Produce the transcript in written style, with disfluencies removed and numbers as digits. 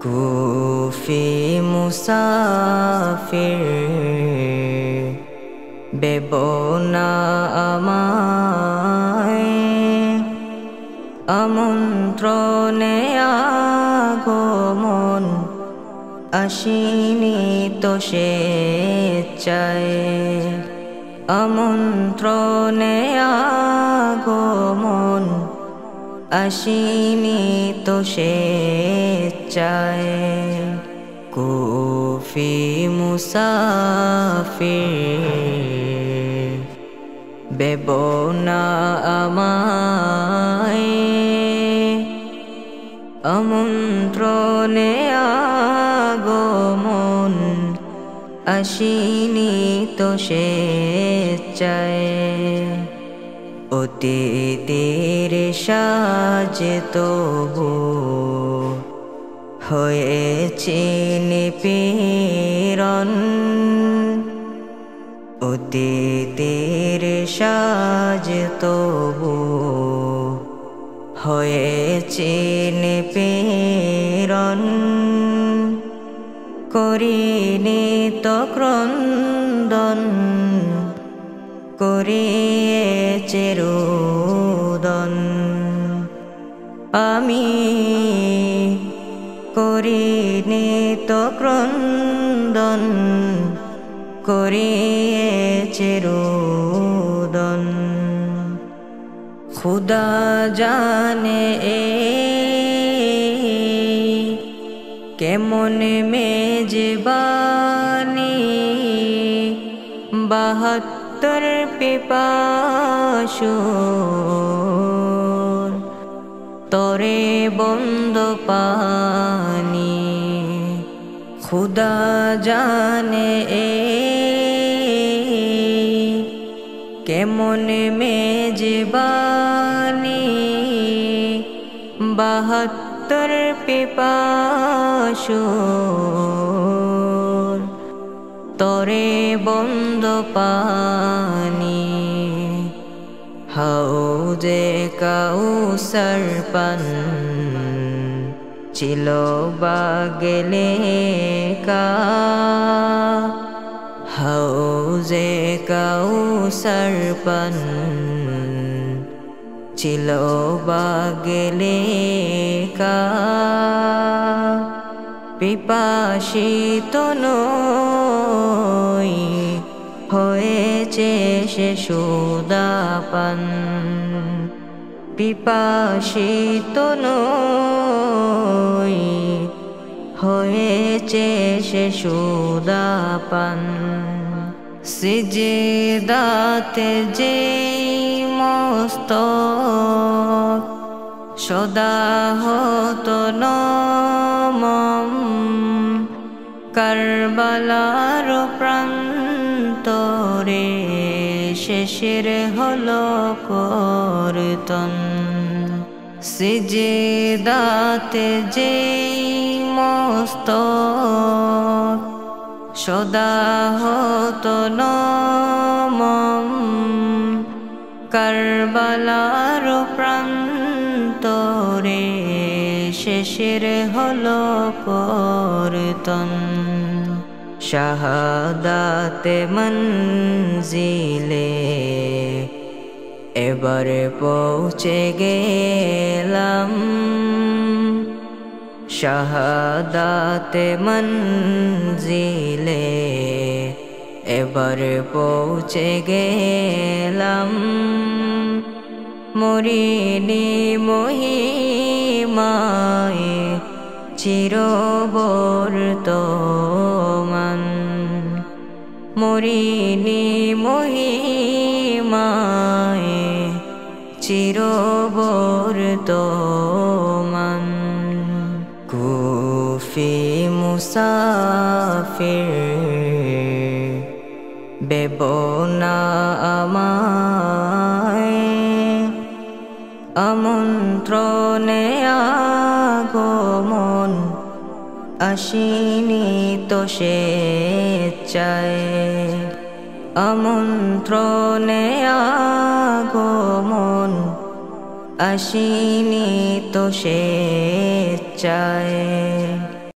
কুফি মুসাফির বেবনা আমায় আমন্ত্রণে আগমন আসিনি তো স্বেচ্ছায় আমন্ত্রণে আগমন আসিনি তো স্বেচ্ছায় কুফি মুসাফির বেবনা আমায় আমন্ত্রণে আগমন আসিনি তো স্বেচ্ছায় অতিথির সাজে তবু হয়েছে নিপীড়ন অতিথির সাজে তবু হয়েছে নিপীড়ন করিনি তো ক্রন্দন করিয়েছে রোদন আমি করিনি তো ক্রন্দন করিয়েছে রোদন খুদা জানে কেমন মেজবানি 72 পিপাসুর তরে বন্ধ পানি খুদা জানে কেমন মেজবানি 72 পিপাসুর তরে বন্ধ পানি হাউজে কাউসার পান ছিল বাগলে কা হাউজে কাউসার পান ছিল বাগলে কা পিপাসিত নই হয়েছে সে সুদাপান পিপাসিত নই হয়েছে সে সুদাপান সিজদাতে যে মস্তক সদা হতো নমঃ কারবালার প্রান্তরে শেষের হলো কর্তন সিজদাতে যে মস্তক সদা হতো নমঃ কারবালার প্রান্তরে শেষের হলো কর্তন শাহাদাতে মঞ্জিলে এবার পৌঁছে গেলাম শাহাদাতে মঞ্জিলে এবার পৌঁছে গেলাম মরিনি মহিমায় চিরবর্তমান মরিনি মহিমায় চিরবর্তমান কুফি মুসাফির বেবনা আমায় আমন্ত্রণে আগমন আসিনি তো স্বেচ্ছায় আমন্ত্রণে আগমন আসিনি তো স্বেচ্ছায়।